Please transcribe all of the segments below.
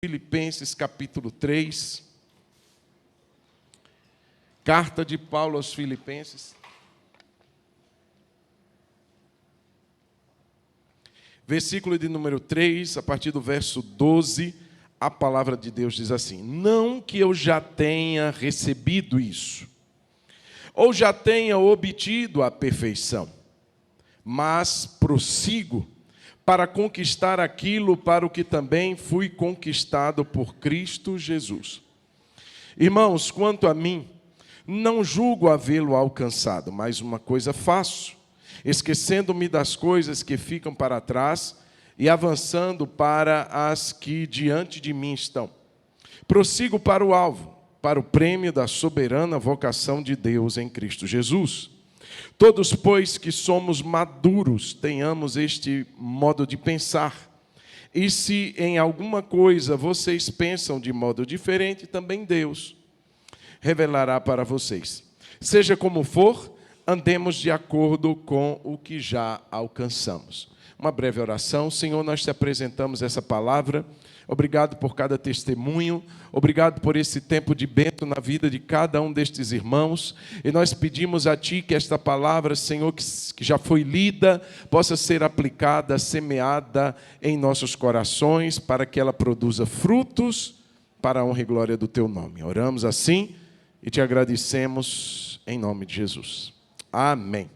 Filipenses capítulo 3, carta de Paulo aos Filipenses, versículo de número 3, a partir do verso 12, a palavra de Deus diz assim: não que eu já tenha recebido isso, ou já tenha obtido a perfeição, mas prossigo para conquistar aquilo para o que também fui conquistado por Cristo Jesus. Irmãos, quanto a mim, não julgo havê-lo alcançado, mas uma coisa faço, esquecendo-me das coisas que ficam para trás e avançando para as que diante de mim estão. Prossigo para o alvo, para o prêmio da soberana vocação de Deus em Cristo Jesus. Todos, pois, que somos maduros, tenhamos este modo de pensar. E se em alguma coisa vocês pensam de modo diferente, também Deus revelará para vocês. Seja como for, andemos de acordo com o que já alcançamos. Uma breve oração. Senhor, nós te apresentamos essa palavra. Obrigado por cada testemunho, obrigado por esse tempo de bênção na vida de cada um destes irmãos, e nós pedimos a Ti que esta palavra, Senhor, que já foi lida, possa ser aplicada, semeada em nossos corações, para que ela produza frutos para a honra e glória do Teu nome. Oramos assim e Te agradecemos em nome de Jesus. Amém.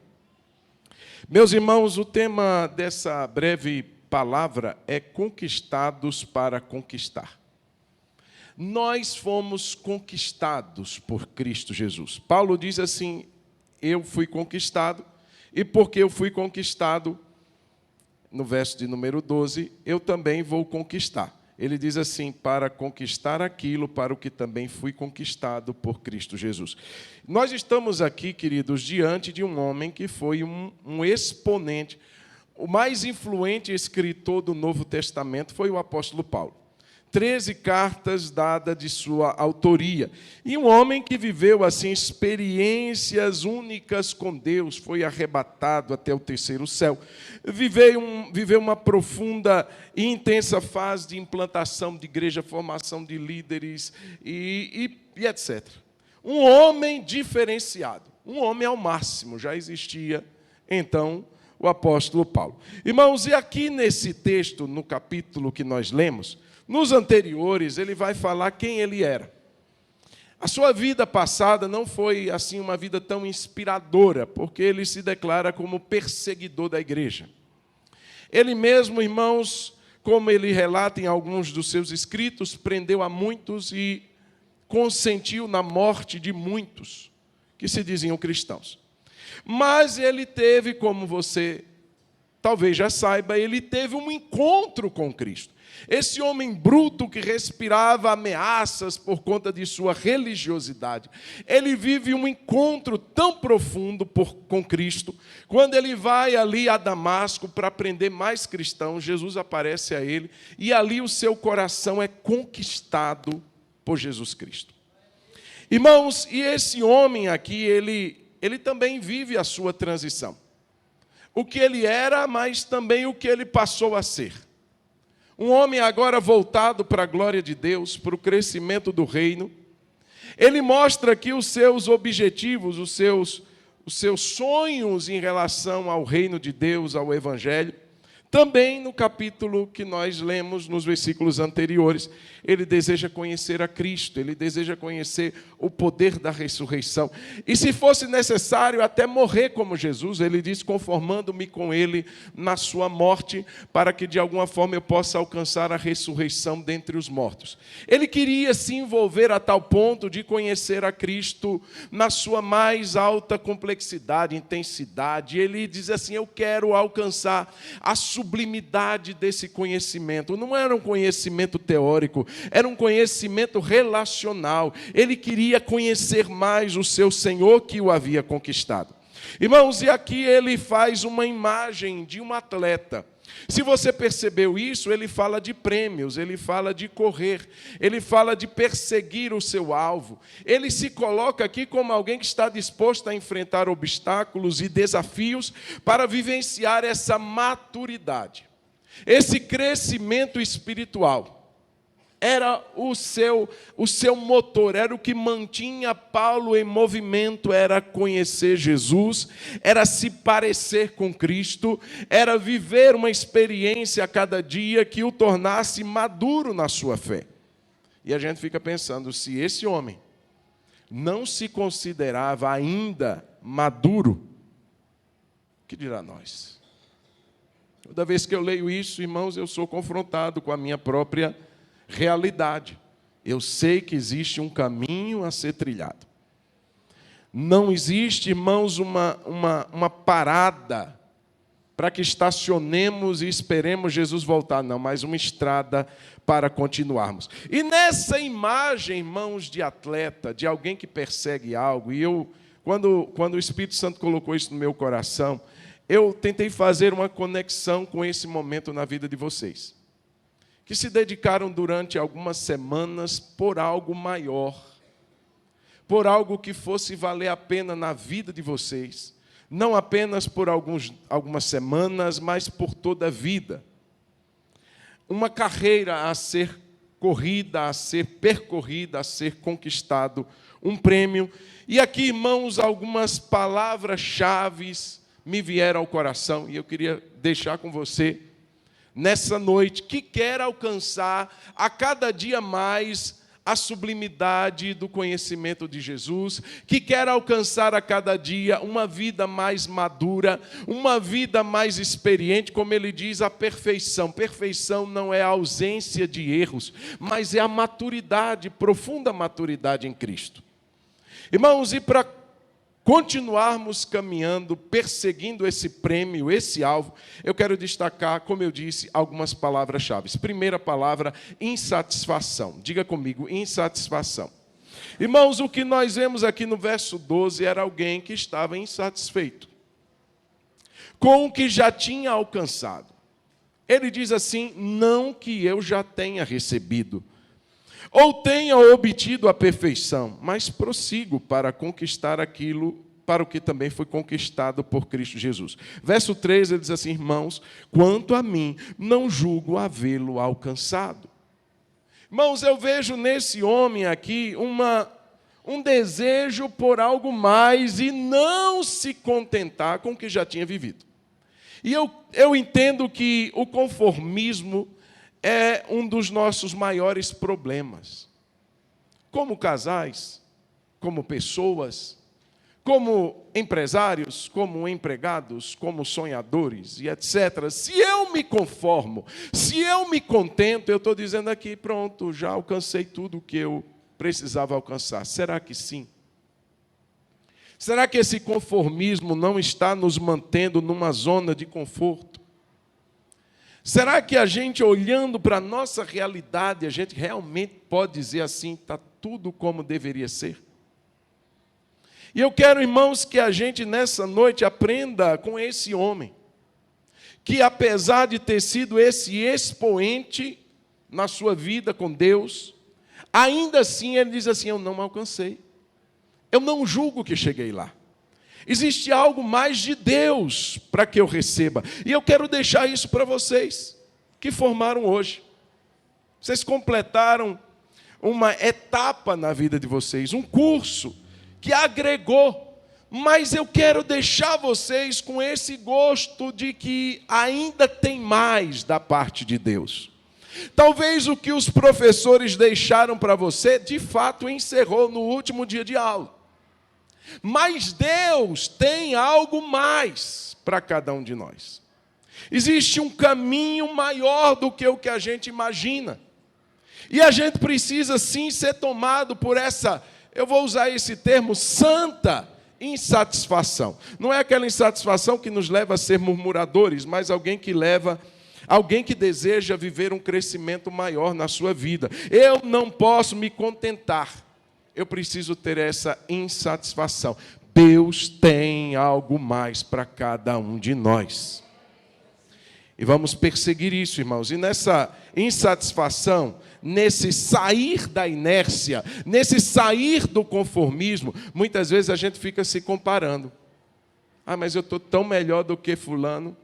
Meus irmãos, o tema dessa breve palavra é conquistados para conquistar. Nós fomos conquistados por Cristo Jesus. Paulo diz assim: eu fui conquistado, e porque eu fui conquistado, no verso de número 12, eu também vou conquistar. Ele diz assim: para conquistar aquilo para o que também fui conquistado por Cristo Jesus. Nós estamos aqui, queridos, diante de um homem que foi um exponente. O mais influente escritor do Novo Testamento foi o apóstolo Paulo. 13 cartas dadas de sua autoria. E um homem que viveu assim experiências únicas com Deus, foi arrebatado até o terceiro céu. Viveu uma profunda e intensa fase de implantação de igreja, formação de líderes e etc. Um homem diferenciado, um homem ao máximo, já existia então o apóstolo Paulo. Irmãos, e aqui nesse texto, no capítulo que nós lemos, nos anteriores, ele vai falar quem ele era. A sua vida passada não foi assim uma vida tão inspiradora, porque ele se declara como perseguidor da igreja. Ele mesmo, irmãos, como ele relata em alguns dos seus escritos, prendeu a muitos e consentiu na morte de muitos que se diziam cristãos. Mas ele teve, como você talvez já saiba, ele teve um encontro com Cristo. Esse homem bruto que respirava ameaças por conta de sua religiosidade, ele vive um encontro tão profundo com Cristo. Quando ele vai ali a Damasco para prender mais cristãos, Jesus aparece a ele e ali o seu coração é conquistado por Jesus Cristo. Irmãos, e esse homem aqui, ele também vive a sua transição. O que ele era, mas também o que ele passou a ser. Um homem agora voltado para a glória de Deus, para o crescimento do reino. Ele mostra aqui os seus objetivos, os seus sonhos em relação ao reino de Deus, ao Evangelho. Também no capítulo que nós lemos nos versículos anteriores, ele deseja conhecer a Cristo, ele deseja conhecer o poder da ressurreição. E se fosse necessário até morrer como Jesus, ele diz, conformando-me com ele na sua morte, para que de alguma forma eu possa alcançar a ressurreição dentre os mortos. Ele queria se envolver a tal ponto de conhecer a Cristo na sua mais alta complexidade, intensidade. Ele diz assim: eu quero alcançar a sublimidade desse conhecimento. Não era um conhecimento teórico, era um conhecimento relacional. Ele queria conhecer mais o seu Senhor que o havia conquistado. Irmãos, e aqui ele faz uma imagem de um atleta. Se você percebeu isso, ele fala de prêmios, ele fala de correr, ele fala de perseguir o seu alvo. Ele se coloca aqui como alguém que está disposto a enfrentar obstáculos e desafios para vivenciar essa maturidade, esse crescimento espiritual. era o seu motor, era o que mantinha Paulo em movimento, era conhecer Jesus, era se parecer com Cristo, era viver uma experiência a cada dia que o tornasse maduro na sua fé. E a gente fica pensando, se esse homem não se considerava ainda maduro, o que dirá nós? Toda vez que eu leio isso, irmãos, eu sou confrontado com a minha própria realidade. Eu sei que existe um caminho a ser trilhado. Não existe, irmãos, uma parada para que estacionemos e esperemos Jesus voltar, não, mas uma estrada para continuarmos. E nessa imagem, irmãos, de atleta, de alguém que persegue algo, e eu, quando o Espírito Santo colocou isso no meu coração, eu tentei fazer uma conexão com esse momento na vida de vocês, que se dedicaram durante algumas semanas por algo maior, por algo que fosse valer a pena na vida de vocês, não apenas por algumas semanas, mas por toda a vida. Uma carreira a ser corrida, a ser percorrida, a ser conquistado, um prêmio. E aqui, irmãos, algumas palavras-chave me vieram ao coração, e eu queria deixar com você, nessa noite, que quer alcançar a cada dia mais a sublimidade do conhecimento de Jesus, que quer alcançar a cada dia uma vida mais madura, uma vida mais experiente, como ele diz, a perfeição. Perfeição não é a ausência de erros, mas é a maturidade, profunda maturidade em Cristo. Irmãos, e para continuarmos caminhando, perseguindo esse prêmio, esse alvo, eu quero destacar, como eu disse, algumas palavras-chave. Primeira palavra, insatisfação. Diga comigo, insatisfação. Irmãos, o que nós vemos aqui no verso 12 era alguém que estava insatisfeito com o que já tinha alcançado. Ele diz assim, não que eu já tenha recebido, ou tenha obtido a perfeição, mas prossigo para conquistar aquilo para o que também foi conquistado por Cristo Jesus. Verso 3, ele diz assim, irmãos, quanto a mim, não julgo havê-lo alcançado. Irmãos, eu vejo nesse homem aqui um desejo por algo mais e não se contentar com o que já tinha vivido. E eu entendo que o conformismo é um dos nossos maiores problemas. Como casais, como pessoas, como empresários, como empregados, como sonhadores e etc. Se eu me conformo, se eu me contento, eu estou dizendo aqui, pronto, já alcancei tudo o que eu precisava alcançar. Será que sim? Será que esse conformismo não está nos mantendo numa zona de conforto? Será que a gente, olhando para a nossa realidade, a gente realmente pode dizer assim, está tudo como deveria ser? E eu quero, irmãos, que a gente nessa noite aprenda com esse homem, que apesar de ter sido esse expoente na sua vida com Deus, ainda assim ele diz assim, eu não alcancei, eu não julgo que cheguei lá. Existe algo mais de Deus para que eu receba. E eu quero deixar isso para vocês, que formaram hoje. Vocês completaram uma etapa na vida de vocês, um curso que agregou. Mas eu quero deixar vocês com esse gosto de que ainda tem mais da parte de Deus. Talvez o que os professores deixaram para você, de fato, encerrou no último dia de aula. Mas Deus tem algo mais para cada um de nós. Existe um caminho maior do que o que a gente imagina. E a gente precisa sim ser tomado por essa, eu vou usar esse termo, santa insatisfação. Não é aquela insatisfação que nos leva a ser murmuradores, mas alguém que deseja viver um crescimento maior na sua vida. Eu não posso me contentar. Eu preciso ter essa insatisfação. Deus tem algo mais para cada um de nós. E vamos perseguir isso, irmãos. E nessa insatisfação, nesse sair da inércia, nesse sair do conformismo, muitas vezes a gente fica se comparando. Ah, mas eu estou tão melhor do que fulano.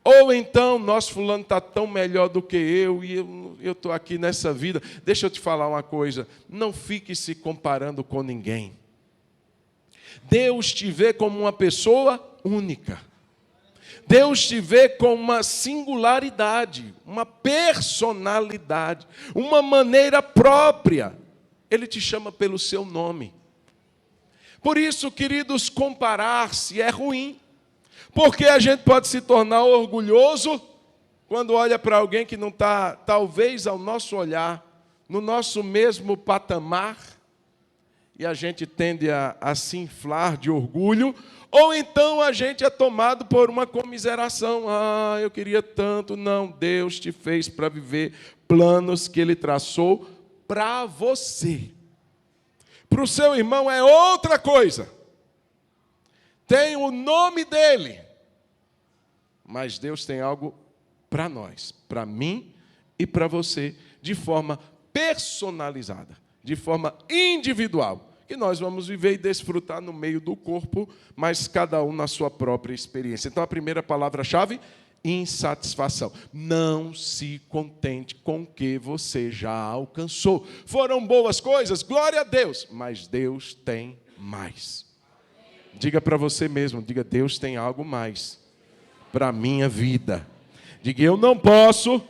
Ou então, nosso fulano está tão melhor do que eu, e eu estou aqui nessa vida. Deixa eu te falar uma coisa, não fique se comparando com ninguém. Deus te vê como uma pessoa única. Deus te vê com uma singularidade, uma personalidade, uma maneira própria. Ele te chama pelo seu nome. Por isso, queridos, comparar-se é ruim. Porque a gente pode se tornar orgulhoso quando olha para alguém que não está, talvez, ao nosso olhar, no nosso mesmo patamar, e a gente tende a se inflar de orgulho, ou então a gente é tomado por uma comiseração. Ah, eu queria tanto. Não, Deus te fez para viver planos que Ele traçou para você. Para o seu irmão é outra coisa. Tem o nome dele. Mas Deus tem algo para nós, para mim e para você, de forma personalizada, de forma individual, que nós vamos viver e desfrutar no meio do corpo, mas cada um na sua própria experiência. Então, a primeira palavra-chave, insatisfação. Não se contente com o que você já alcançou. Foram boas coisas, glória a Deus, mas Deus tem mais. Diga para você mesmo, diga, Deus tem algo mais para a minha vida. Diga, eu não posso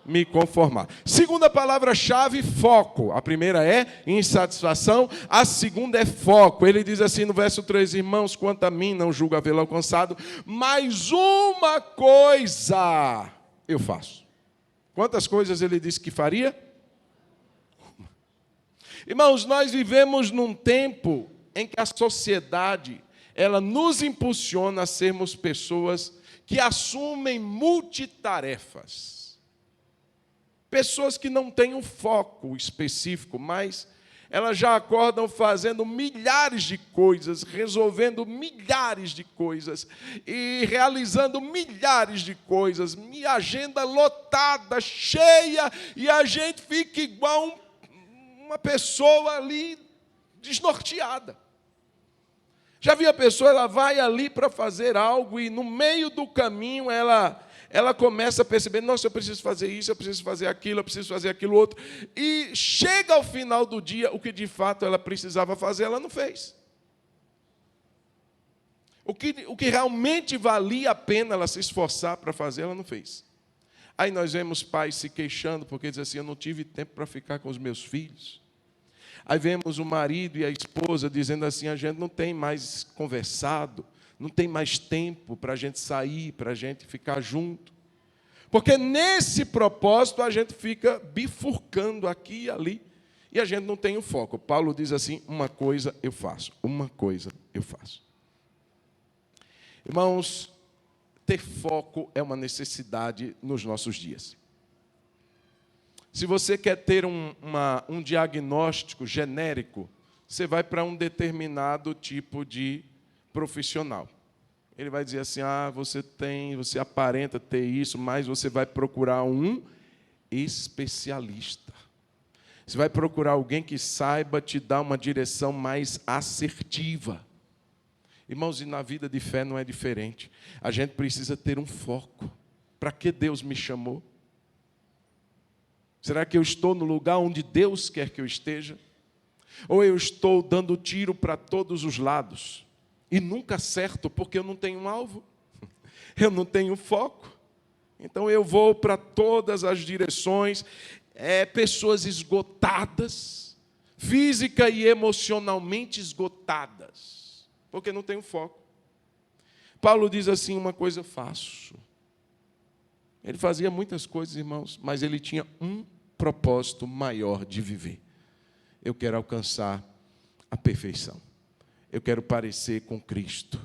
me conformar. Segunda palavra-chave, foco. A primeira é insatisfação, a segunda é foco. Ele diz assim no verso 3, irmãos, quanto a mim, não julgo havê-lo alcançado, mas uma coisa eu faço. Quantas coisas ele disse que faria? Irmãos, nós vivemos num tempo em que a sociedade, ela nos impulsiona a sermos pessoas que assumem multitarefas. Pessoas que não têm um foco específico, mas elas já acordam fazendo milhares de coisas, resolvendo milhares de coisas e realizando milhares de coisas. Minha agenda lotada, cheia, e a gente fica igual uma pessoa ali desnorteada. Já vi a pessoa, ela vai ali para fazer algo e no meio do caminho ela começa a perceber, nossa, eu preciso fazer isso, eu preciso fazer aquilo, eu preciso fazer aquilo outro. E chega ao final do dia, o que de fato ela precisava fazer, ela não fez. O que realmente valia a pena ela se esforçar para fazer, ela não fez. Aí nós vemos pais se queixando, porque dizem assim, eu não tive tempo para ficar com os meus filhos. Aí vemos o marido e a esposa dizendo assim, a gente não tem mais conversado, não tem mais tempo para a gente sair, para a gente ficar junto. Porque nesse propósito a gente fica bifurcando aqui e ali, e a gente não tem o foco. Paulo diz assim, uma coisa eu faço, uma coisa eu faço. Irmãos, ter foco é uma necessidade nos nossos dias. Se você quer ter um diagnóstico genérico, você vai para um determinado tipo de profissional. Ele vai dizer assim, você aparenta ter isso, mas você vai procurar um especialista. Você vai procurar alguém que saiba te dar uma direção mais assertiva. Irmãos, e na vida de fé não é diferente. A gente precisa ter um foco. Para que Deus me chamou? Será que eu estou no lugar onde Deus quer que eu esteja? Ou eu estou dando tiro para todos os lados e nunca acerto porque eu não tenho um alvo, eu não tenho foco. Então eu vou para todas as direções, pessoas esgotadas, física e emocionalmente esgotadas, porque não tenho foco. Paulo diz assim, uma coisa eu faço. Ele fazia muitas coisas, irmãos, mas ele tinha um propósito maior de viver. Eu quero alcançar a perfeição. Eu quero parecer com Cristo.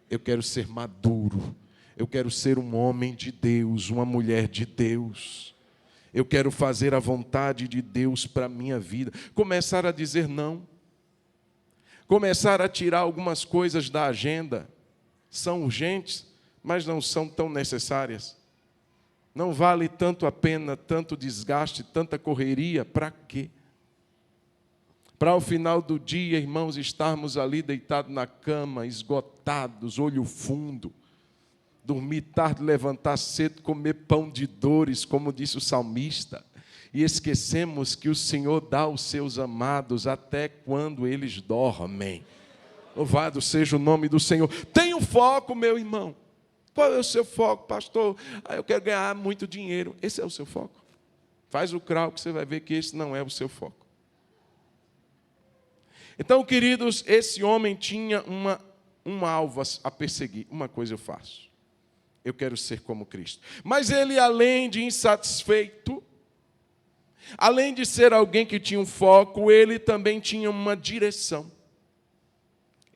Eu quero ser maduro. Eu quero ser um homem de Deus, uma mulher de Deus. Eu quero fazer a vontade de Deus para a minha vida. Começar a dizer não. Começar a tirar algumas coisas da agenda. São urgentes, mas não são tão necessárias. Não vale tanto a pena, tanto desgaste, tanta correria, para quê? Para ao final do dia, irmãos, estarmos ali deitados na cama, esgotados, olho fundo, dormir tarde, levantar cedo, comer pão de dores, como disse o salmista. E esquecemos que o Senhor dá aos seus amados até quando eles dormem. Louvado seja o nome do Senhor. Tenha um foco, meu irmão. Qual é o seu foco, pastor? Eu quero ganhar muito dinheiro. Esse é o seu foco? Faz o crau que você vai ver que esse não é o seu foco. Então, queridos, esse homem tinha um alvo a perseguir. Uma coisa eu faço. Eu quero ser como Cristo. Mas ele, além de insatisfeito, além de ser alguém que tinha um foco, ele também tinha uma direção.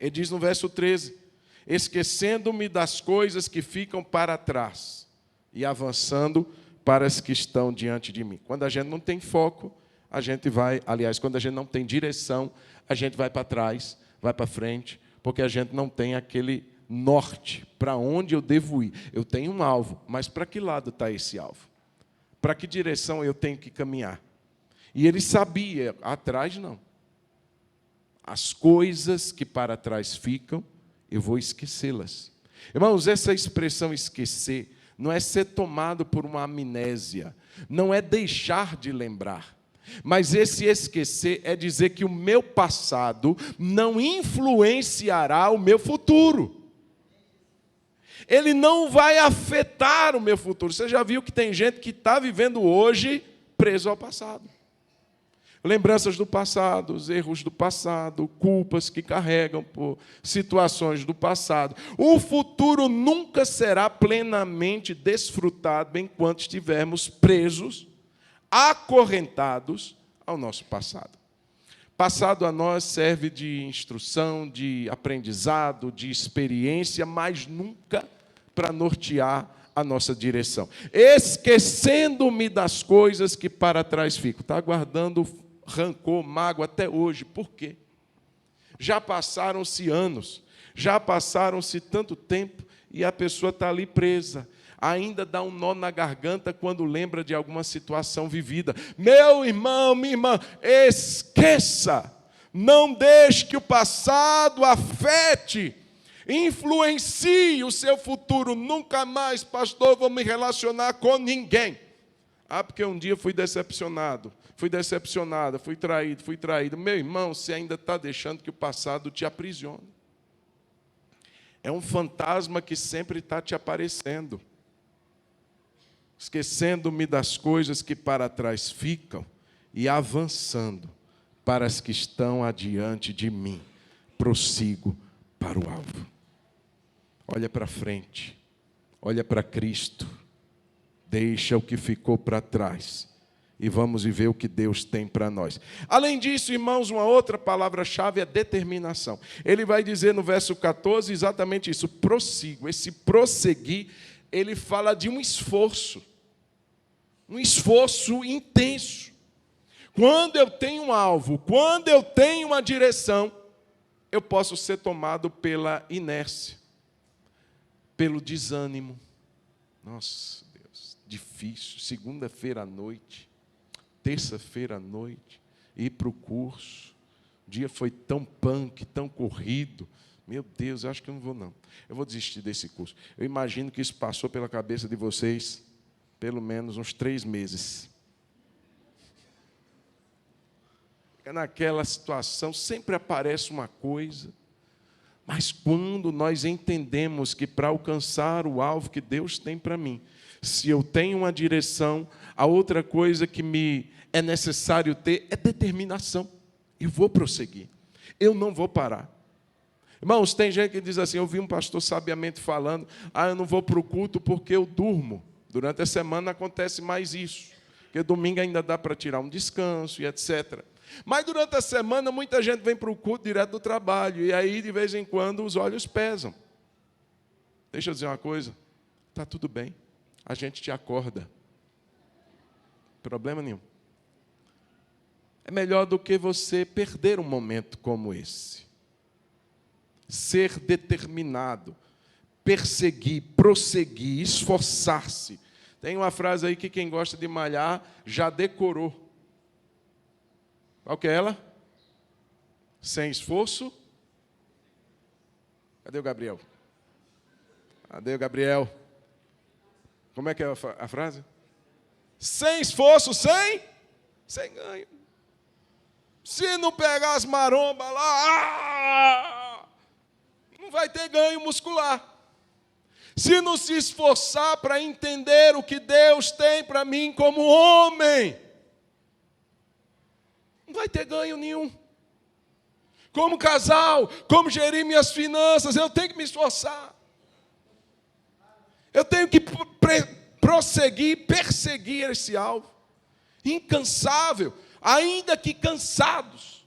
Ele diz no verso 13, esquecendo-me das coisas que ficam para trás e avançando para as que estão diante de mim. Quando a gente não tem foco, a gente vai, aliás, quando a gente não tem direção, a gente vai para trás, vai para frente, porque a gente não tem aquele norte, para onde eu devo ir. Eu tenho um alvo, mas para que lado está esse alvo? Para que direção eu tenho que caminhar? E ele sabia, atrás não. As coisas que para trás ficam, eu vou esquecê-las. Irmãos, essa expressão esquecer não é ser tomado por uma amnésia, não é deixar de lembrar. Mas esse esquecer é dizer que o meu passado não influenciará o meu futuro. Ele não vai afetar o meu futuro. Você já viu que tem gente que está vivendo hoje preso ao passado. Lembranças do passado, os erros do passado, culpas que carregam por situações do passado. O futuro nunca será plenamente desfrutado enquanto estivermos presos, acorrentados ao nosso passado. Passado a nós serve de instrução, de aprendizado, de experiência, mas nunca para nortear a nossa direção. Esquecendo-me das coisas que para trás ficam. Está guardando rancor, mágoa até hoje. Por quê? Já passaram-se anos, já passaram-se tanto tempo e a pessoa está ali presa. Ainda dá um nó na garganta quando lembra de alguma situação vivida. Meu irmão, minha irmã, esqueça. Não deixe que o passado afete, influencie o seu futuro. Nunca mais, pastor, vou me relacionar com ninguém. Porque um dia fui decepcionado, fui decepcionada, fui traído. Meu irmão, você ainda está deixando que o passado te aprisione. É um fantasma que sempre está te aparecendo. Esquecendo-me das coisas que para trás ficam e avançando para as que estão adiante de mim. Prossigo para o alvo. Olha para frente, olha para Cristo, deixa o que ficou para trás e vamos viver o que Deus tem para nós. Além disso, irmãos, uma outra palavra-chave é determinação. Ele vai dizer no verso 14 exatamente isso, prossigo. Esse prosseguir, ele fala de um esforço intenso. Quando eu tenho um alvo, quando eu tenho uma direção, eu posso ser tomado pela inércia, pelo desânimo. Nossa, Deus, difícil. Segunda-feira à noite, terça-feira à noite, ir para o curso. O dia foi tão punk, tão corrido. Meu Deus, acho que eu não vou, não. Eu vou desistir desse curso. Eu imagino que isso passou pela cabeça de vocês pelo menos uns 3 meses. Naquela situação sempre aparece uma coisa, mas quando nós entendemos que para alcançar o alvo que Deus tem para mim, se eu tenho uma direção, a outra coisa que me é necessário ter é determinação. Eu vou prosseguir, eu não vou parar. Irmãos, tem gente que diz assim, eu vi um pastor sabiamente falando, eu não vou para o culto porque eu durmo. Durante a semana acontece mais isso, porque domingo ainda dá para tirar um descanso e etc. Mas durante a semana muita gente vem para o culto direto do trabalho, e aí de vez em quando os olhos pesam. Deixa eu dizer uma coisa, está tudo bem, a gente te acorda. Problema nenhum. É melhor do que você perder um momento como esse. Ser determinado, perseguir, prosseguir, esforçar-se. Tem uma frase aí que quem gosta de malhar já decorou. Qual que é ela? Sem esforço. Cadê o Gabriel? Cadê o Gabriel? Como é que é a frase? Sem esforço, sem ganho. Se não pegar as marombas lá, não vai ter ganho muscular. Se não se esforçar para entender o que Deus tem para mim como homem, não vai ter ganho nenhum. Como casal, como gerir minhas finanças, eu tenho que me esforçar. Eu tenho que perseguir esse alvo. Incansável, ainda que cansados,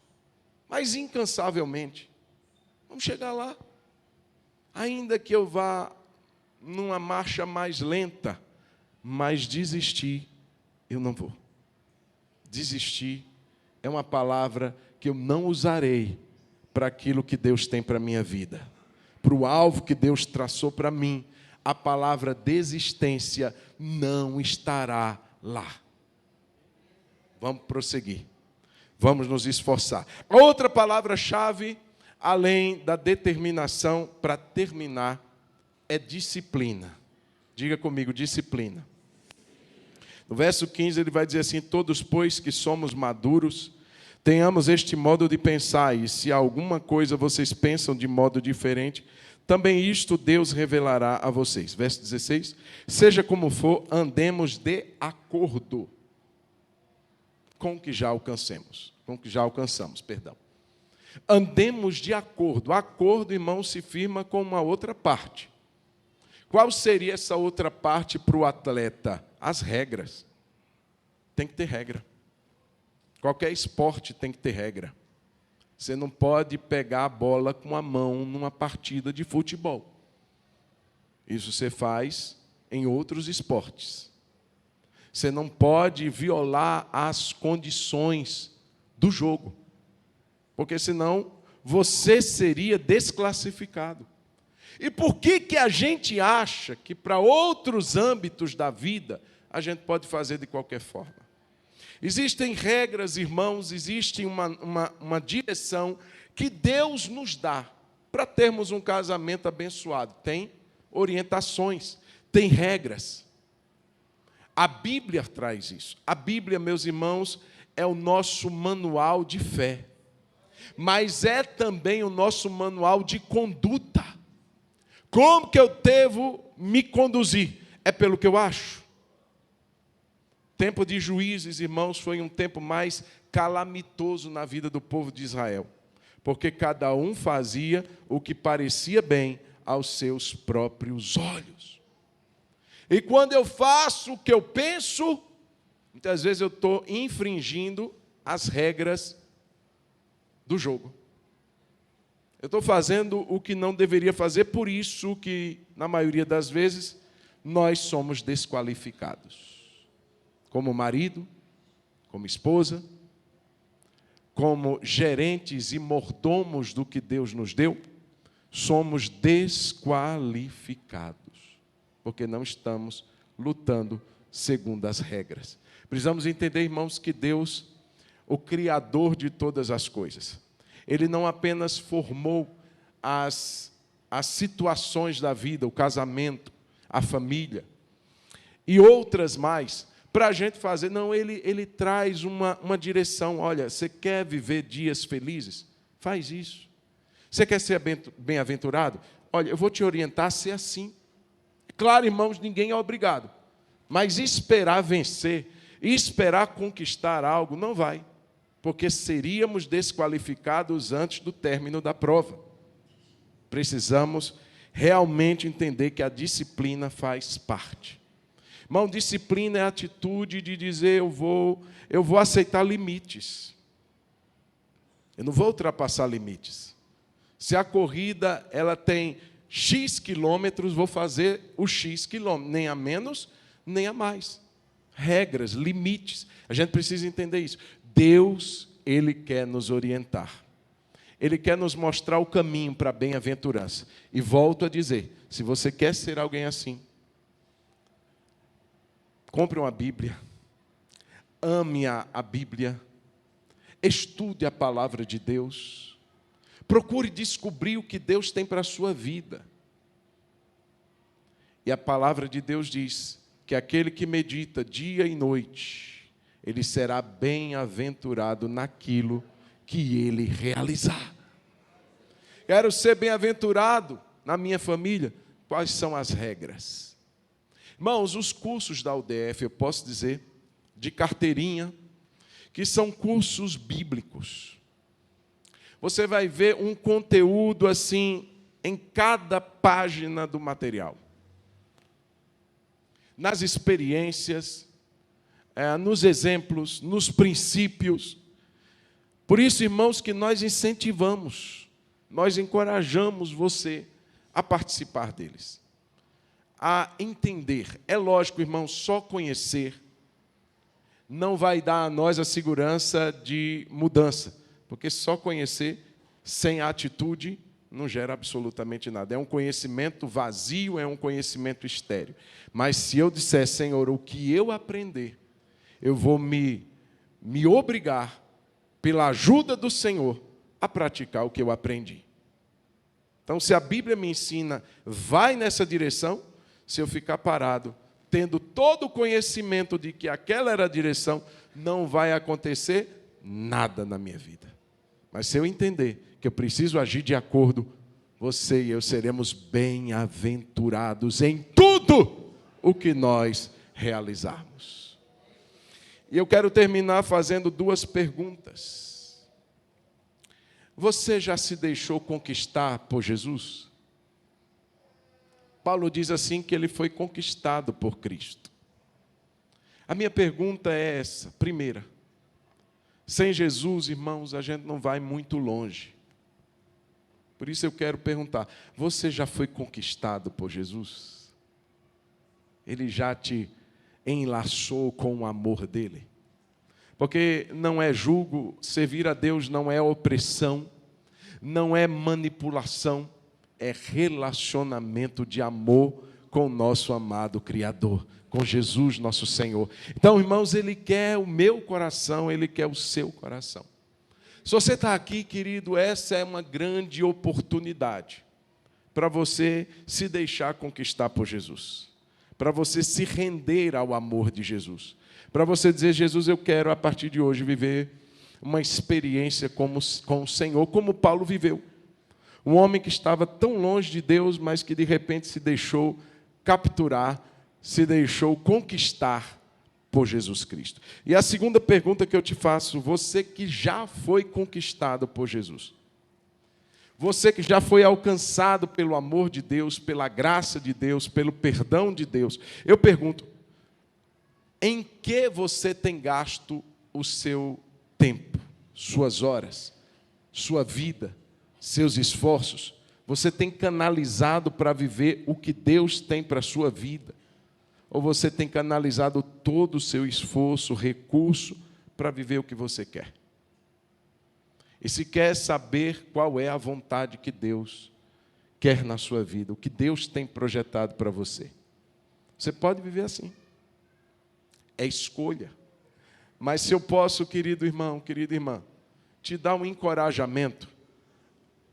mas incansavelmente. Vamos chegar lá. Ainda que eu vá numa marcha mais lenta, mas desistir, eu não vou. Desistir é uma palavra que eu não usarei para aquilo que Deus tem para a minha vida. Para o alvo que Deus traçou para mim, a palavra desistência não estará lá. Vamos prosseguir. Vamos nos esforçar. Outra palavra-chave, além da determinação para terminar, é disciplina. Diga comigo, disciplina. No verso 15 ele vai dizer assim: todos, pois, que somos maduros, tenhamos este modo de pensar, e se alguma coisa vocês pensam de modo diferente, também isto Deus revelará a vocês. Verso 16, seja como for, andemos de acordo com o que já alcançamos. Andemos de acordo. Acordo, irmão, se firma com uma outra parte. Qual seria essa outra parte para o atleta? As regras. Tem que ter regra. Qualquer esporte tem que ter regra. Você não pode pegar a bola com a mão numa partida de futebol. Isso você faz em outros esportes. Você não pode violar as condições do jogo, porque senão você seria desclassificado. E por que a gente acha que para outros âmbitos da vida a gente pode fazer de qualquer forma? Existem regras, irmãos, existe uma direção que Deus nos dá para termos um casamento abençoado. Tem orientações, tem regras. A Bíblia traz isso. A Bíblia, meus irmãos, é o nosso manual de fé, mas é também o nosso manual de conduta. Como que eu devo me conduzir? É pelo que eu acho. Tempo de Juízes, irmãos, foi um tempo mais calamitoso na vida do povo de Israel, porque cada um fazia o que parecia bem aos seus próprios olhos. E quando eu faço o que eu penso, muitas vezes eu estou infringindo as regras do jogo. Eu estou fazendo o que não deveria fazer, por isso que, na maioria das vezes, nós somos desqualificados. Como marido, como esposa, como gerentes e mordomos do que Deus nos deu, somos desqualificados, porque não estamos lutando segundo as regras. Precisamos entender, irmãos, que Deus, o Criador de todas as coisas, Ele não apenas formou as situações da vida, o casamento, a família, e outras mais, para a gente fazer. Não, ele traz uma direção. Olha, você quer viver dias felizes? Faz isso. Você quer ser bem-aventurado? Olha, eu vou te orientar a ser assim. Claro, irmãos, ninguém é obrigado. Mas esperar vencer, esperar conquistar algo, não vai. Porque seríamos desqualificados antes do término da prova. Precisamos realmente entender que a disciplina faz parte. Irmão, disciplina é a atitude de dizer, eu vou aceitar limites. Eu não vou ultrapassar limites. Se a corrida ela tem X quilômetros, vou fazer o X quilômetros, nem a menos, nem a mais. Regras, limites. A gente precisa entender isso. Deus, Ele quer nos orientar. Ele quer nos mostrar o caminho para a bem-aventurança. E volto a dizer, se você quer ser alguém assim, compre uma Bíblia, ame a Bíblia, estude a palavra de Deus, procure descobrir o que Deus tem para a sua vida. E a palavra de Deus diz que aquele que medita dia e noite, ele será bem-aventurado naquilo que ele realizar. Quero ser bem-aventurado na minha família. Quais são as regras? Irmãos, os cursos da UDF, eu posso dizer, de carteirinha, que são cursos bíblicos. Você vai ver um conteúdo assim em cada página do material. Nas experiências, nos exemplos, nos princípios. Por isso, irmãos, que nós incentivamos, nós encorajamos você a participar deles, a entender. É lógico, irmãos, só conhecer não vai dar a nós a segurança de mudança, porque só conhecer sem atitude não gera absolutamente nada. É um conhecimento vazio, é um conhecimento estéril. Mas se eu disser, Senhor, o que eu aprender, eu vou me obrigar, pela ajuda do Senhor, a praticar o que eu aprendi. Então, se a Bíblia me ensina, vai nessa direção, se eu ficar parado, tendo todo o conhecimento de que aquela era a direção, não vai acontecer nada na minha vida. Mas se eu entender que eu preciso agir de acordo, você e eu seremos bem-aventurados em tudo o que nós realizarmos. E eu quero terminar fazendo duas perguntas. Você já se deixou conquistar por Jesus? Paulo diz assim que ele foi conquistado por Cristo. A minha pergunta é essa, primeira. Sem Jesus, irmãos, a gente não vai muito longe. Por isso eu quero perguntar, você já foi conquistado por Jesus? Ele já te enlaçou com o amor dele? Porque não é julgo, servir a Deus não é opressão, não é manipulação, é relacionamento de amor com o nosso amado Criador, com Jesus nosso Senhor. Então, irmãos, Ele quer o meu coração, Ele quer o seu coração. Se você está aqui, querido, essa é uma grande oportunidade para você se deixar conquistar por Jesus, para você se render ao amor de Jesus, para você dizer, Jesus, eu quero a partir de hoje viver uma experiência com o Senhor, como Paulo viveu. Um homem que estava tão longe de Deus, mas que de repente se deixou capturar, se deixou conquistar por Jesus Cristo. E a segunda pergunta que eu te faço, você que já foi conquistado por Jesus, você que já foi alcançado pelo amor de Deus, pela graça de Deus, pelo perdão de Deus, eu pergunto, em que você tem gasto o seu tempo, suas horas, sua vida, seus esforços? Você tem canalizado para viver o que Deus tem para a sua vida? Ou você tem canalizado todo o seu esforço, recurso, para viver o que você quer? E se quer saber qual é a vontade que Deus quer na sua vida, o que Deus tem projetado para você, você pode viver assim. É escolha. Mas se eu posso, querido irmão, querida irmã, te dar um encorajamento,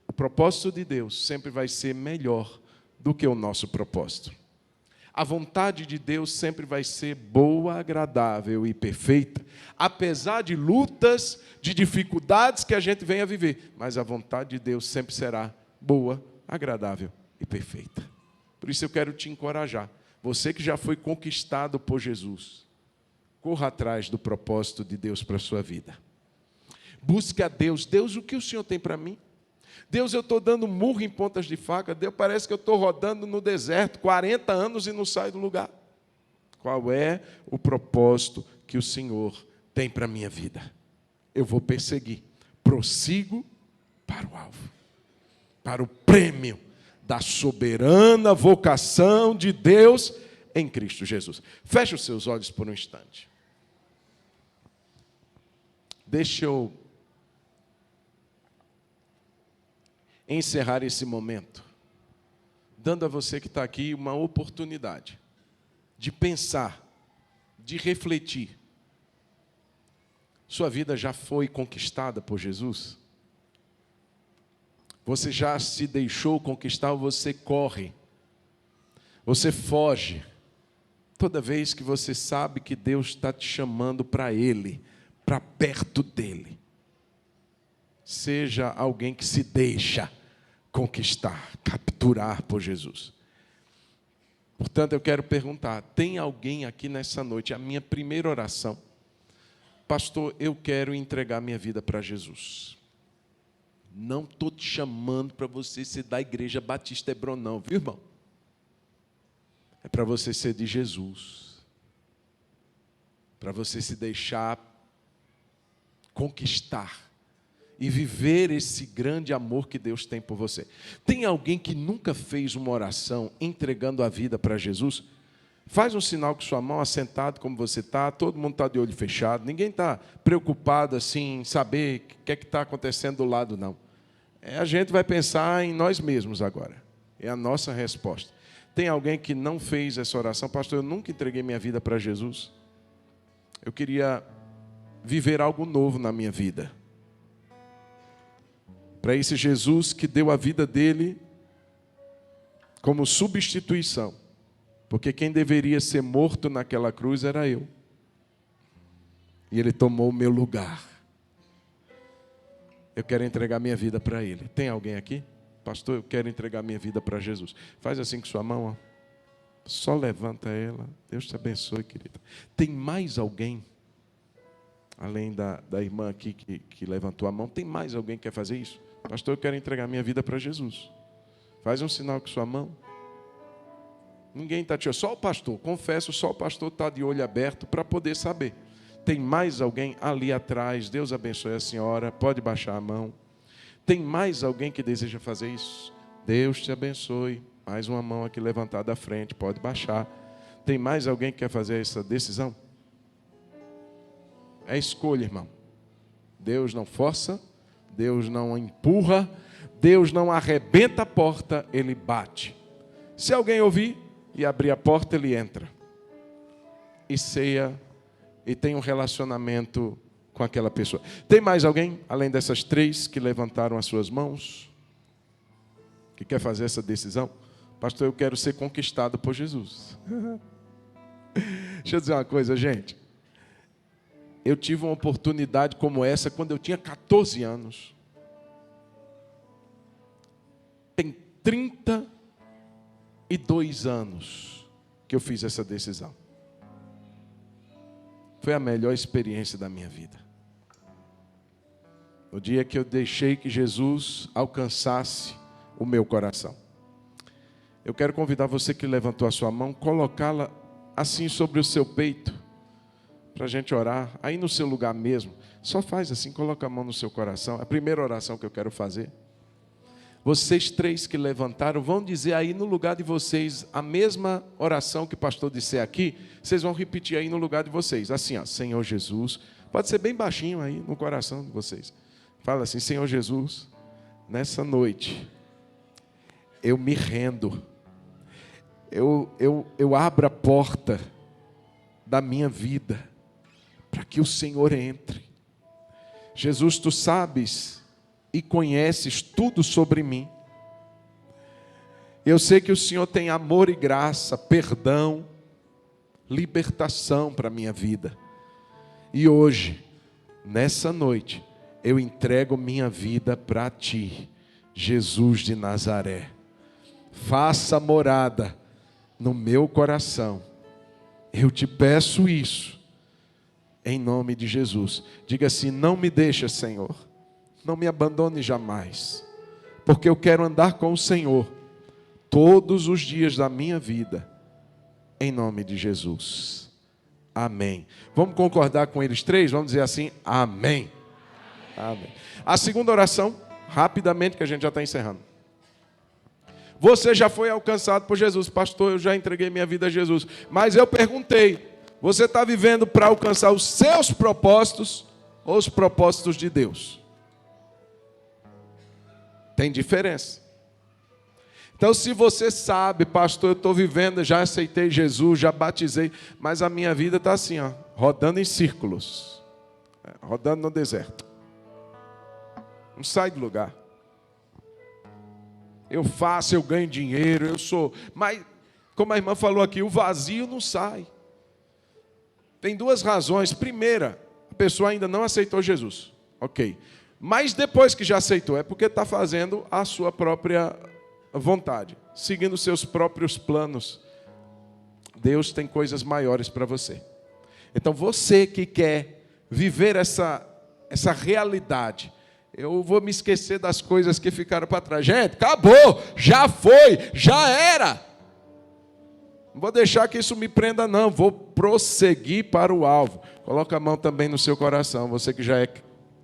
o propósito de Deus sempre vai ser melhor do que o nosso propósito. A vontade de Deus sempre vai ser boa, agradável e perfeita, apesar de lutas, de dificuldades que a gente venha viver, mas a vontade de Deus sempre será boa, agradável e perfeita. Por isso eu quero te encorajar, você que já foi conquistado por Jesus, corra atrás do propósito de Deus para a sua vida. Busque a Deus. Deus, o que o Senhor tem para mim? Deus, eu estou dando murro em pontas de faca. Deus, parece que eu estou rodando no deserto 40 anos e não saio do lugar. Qual é o propósito que o Senhor tem para a minha vida? Eu vou perseguir. Prossigo para o alvo, para o prêmio da soberana vocação de Deus em Cristo Jesus. Feche os seus olhos por um instante. Deixa eu encerrar esse momento, dando a você que está aqui uma oportunidade de pensar, de refletir. Sua vida já foi conquistada por Jesus? Você já se deixou conquistar ou você corre? Você foge? Toda vez que você sabe que Deus está te chamando para Ele, para perto dEle, seja alguém que se deixa conquistar, capturar por Jesus. Portanto, eu quero perguntar, tem alguém aqui nessa noite, a minha primeira oração, pastor, eu quero entregar minha vida para Jesus. Não estou te chamando para você ser da Igreja Batista Hebron, não, viu, irmão? É para você ser de Jesus. Para você se deixar conquistar e viver esse grande amor que Deus tem por você. Tem alguém que nunca fez uma oração entregando a vida para Jesus? Faz um sinal com sua mão, assentado como você está, todo mundo está de olho fechado, ninguém está preocupado assim em saber o que é que está acontecendo do lado, não. A gente vai pensar em nós mesmos agora. É a nossa resposta. Tem alguém que não fez essa oração? Pastor, eu nunca entreguei minha vida para Jesus. Eu queria viver algo novo na minha vida. Para esse Jesus que deu a vida dele como substituição. Porque quem deveria ser morto naquela cruz era eu. E ele tomou o meu lugar. Eu quero entregar minha vida para ele. Tem alguém aqui? Pastor, eu quero entregar minha vida para Jesus. Faz assim com sua mão, ó. Só levanta ela. Deus te abençoe, querida. Tem mais alguém? Além da irmã aqui que levantou a mão, tem mais alguém que quer fazer isso? Pastor, eu quero entregar minha vida para Jesus. Faz um sinal com sua mão. Ninguém está te olhando, só o pastor. Confesso, só o pastor está de olho aberto para poder saber. Tem mais alguém ali atrás? Deus abençoe a senhora. Pode baixar a mão. Tem mais alguém que deseja fazer isso? Deus te abençoe. Mais uma mão aqui levantada à frente. Pode baixar. Tem mais alguém que quer fazer essa decisão? É escolha, irmão. Deus não força, Deus não empurra, Deus não arrebenta a porta, Ele bate. Se alguém ouvir e abrir a porta, Ele entra. E ceia, e tem um relacionamento com aquela pessoa. Tem mais alguém, além dessas três que levantaram as suas mãos, que quer fazer essa decisão? Pastor, eu quero ser conquistado por Jesus. Deixa eu dizer uma coisa, gente. Eu tive uma oportunidade como essa quando eu tinha 14 anos. Tem 32 anos que eu fiz essa decisão. Foi a melhor experiência da minha vida. No dia que eu deixei que Jesus alcançasse o meu coração. Eu quero convidar você que levantou a sua mão, colocá-la assim sobre o seu peito, para a gente orar, aí no seu lugar mesmo. Só faz assim, coloca a mão no seu coração. A primeira oração que eu quero fazer. Vocês três que levantaram, vão dizer aí no lugar de vocês a mesma oração que o pastor disser aqui. Vocês vão repetir aí no lugar de vocês. Assim, ó, Senhor Jesus. Pode ser bem baixinho aí no coração de vocês. Fala assim, Senhor Jesus, nessa noite, eu me rendo. Eu abro a porta da minha vida para que o Senhor entre. Jesus, tu sabes e conheces tudo sobre mim. Eu sei que o Senhor tem amor e graça, perdão, libertação para a minha vida. E hoje, nessa noite, eu entrego minha vida para ti, Jesus de Nazaré. Faça morada no meu coração. Eu te peço isso, em nome de Jesus. Diga assim, não me deixa, Senhor, não me abandone jamais, porque eu quero andar com o Senhor todos os dias da minha vida, em nome de Jesus. Amém. Vamos concordar com eles três? Vamos dizer assim, amém. Amém. A segunda oração, rapidamente, que a gente já está encerrando. Você já foi alcançado por Jesus. Pastor, eu já entreguei minha vida a Jesus. Mas eu perguntei, você está vivendo para alcançar os seus propósitos ou os propósitos de Deus? Tem diferença. Então, se você sabe, pastor, eu estou vivendo, já aceitei Jesus, já batizei, mas a minha vida está assim, ó, rodando em círculos, rodando no deserto. Não sai do lugar. Eu faço, eu ganho dinheiro, eu sou... Mas como a irmã falou aqui, o vazio não sai. Tem duas razões. Primeira, a pessoa ainda não aceitou Jesus. Ok. Mas depois que já aceitou, é porque está fazendo a sua própria vontade, seguindo os seus próprios planos. Deus tem coisas maiores para você. Então você que quer viver essa realidade, eu vou me esquecer das coisas que ficaram para trás. Gente, acabou, já foi, já era. Não vou deixar que isso me prenda não, vou prosseguir para o alvo. Coloca a mão também no seu coração, você que já é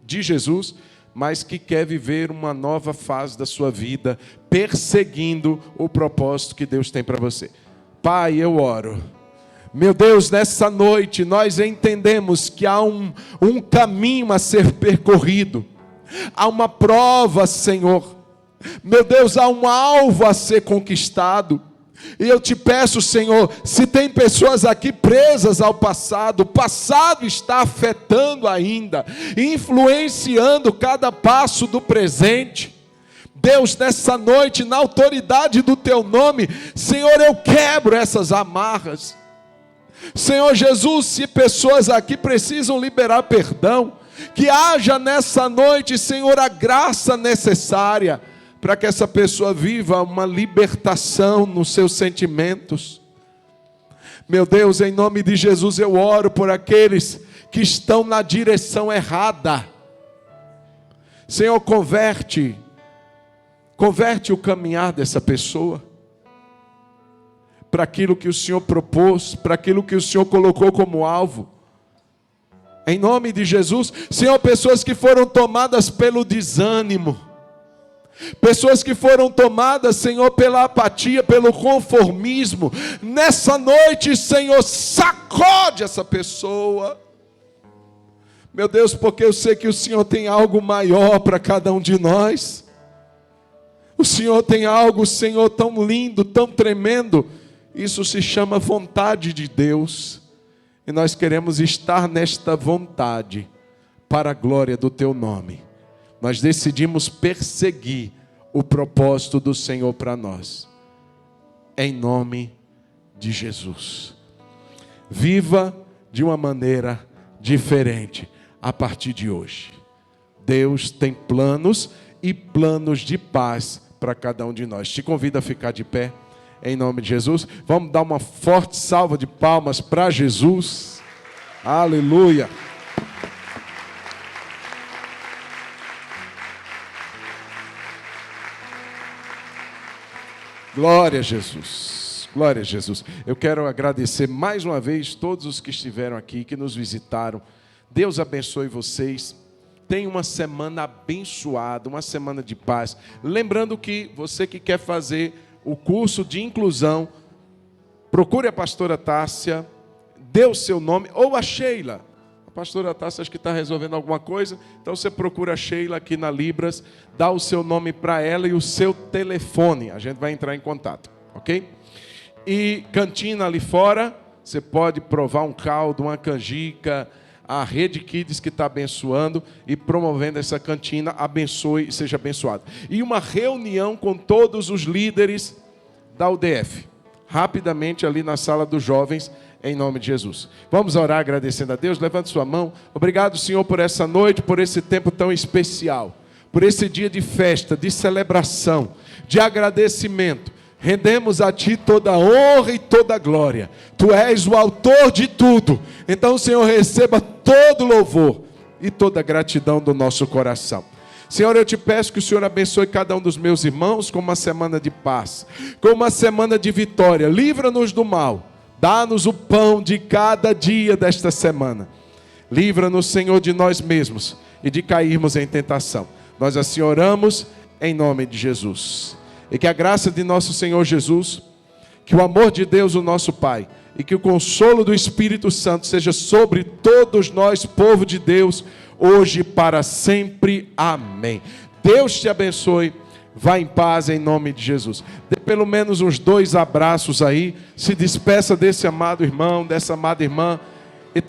de Jesus, mas que quer viver uma nova fase da sua vida, perseguindo o propósito que Deus tem para você. Pai, eu oro. Meu Deus, nessa noite nós entendemos que há um caminho a ser percorrido. Há uma prova, Senhor. Meu Deus, há um alvo a ser conquistado. E eu te peço, Senhor, se tem pessoas aqui presas ao passado, o passado está afetando ainda, influenciando cada passo do presente. Deus, nessa noite, na autoridade do Teu nome, Senhor, eu quebro essas amarras. Senhor Jesus, se pessoas aqui precisam liberar perdão, que haja nessa noite, Senhor, a graça necessária para que essa pessoa viva uma libertação nos seus sentimentos. Meu Deus, em nome de Jesus eu oro por aqueles que estão na direção errada. Senhor, converte o caminhar dessa pessoa para aquilo que o Senhor propôs, para aquilo que o Senhor colocou como alvo. Em nome de Jesus, Senhor, pessoas que foram tomadas pelo desânimo, pessoas que foram tomadas, Senhor, pela apatia, pelo conformismo, nessa noite, Senhor, sacode essa pessoa. Meu Deus, porque eu sei que o Senhor tem algo maior para cada um de nós. O Senhor tem algo, Senhor, tão lindo, tão tremendo. Isso se chama vontade de Deus. E nós queremos estar nesta vontade para a glória do Teu nome. Nós decidimos perseguir o propósito do Senhor para nós. Em nome de Jesus. Viva de uma maneira diferente a partir de hoje. Deus tem planos e planos de paz para cada um de nós. Te convido a ficar de pé, em nome de Jesus. Vamos dar uma forte salva de palmas para Jesus. Aleluia. Glória a Jesus, glória a Jesus. Eu quero agradecer mais uma vez todos os que estiveram aqui, que nos visitaram. Deus abençoe vocês. Tenha uma semana abençoada, uma semana de paz. Lembrando que você que quer fazer o curso de inclusão, procure a pastora Tássia, dê o seu nome, ou a Sheila. A pastora Tássia acho que está resolvendo alguma coisa, então você procura a Sheila aqui na Libras, dá o seu nome para ela e o seu telefone, a gente vai entrar em contato, ok? E cantina ali fora, você pode provar um caldo, uma canjica, a Rede Kids que está abençoando e promovendo essa cantina, abençoe e seja abençoado. E uma reunião com todos os líderes da UDF, rapidamente ali na sala dos jovens, em nome de Jesus. Vamos orar agradecendo a Deus. Levante sua mão. Obrigado, Senhor, por essa noite, por esse tempo tão especial, por esse dia de festa, de celebração, de agradecimento. Rendemos a Ti toda a honra e toda a glória. Tu és o autor de tudo. Então, Senhor, receba todo louvor e toda gratidão do nosso coração. Senhor, eu te peço que o Senhor abençoe cada um dos meus irmãos com uma semana de paz, com uma semana de vitória. Livra-nos do mal. Dá-nos o pão de cada dia desta semana. Livra-nos, Senhor, de nós mesmos e de cairmos em tentação. Nós assim oramos em nome de Jesus. E que a graça de nosso Senhor Jesus, que o amor de Deus, o nosso Pai, e que o consolo do Espírito Santo seja sobre todos nós, povo de Deus, hoje e para sempre. Amém. Deus te abençoe. Vá em paz em nome de Jesus. Dê pelo menos uns 2 abraços aí. Se despeça desse amado irmão, dessa amada irmã. E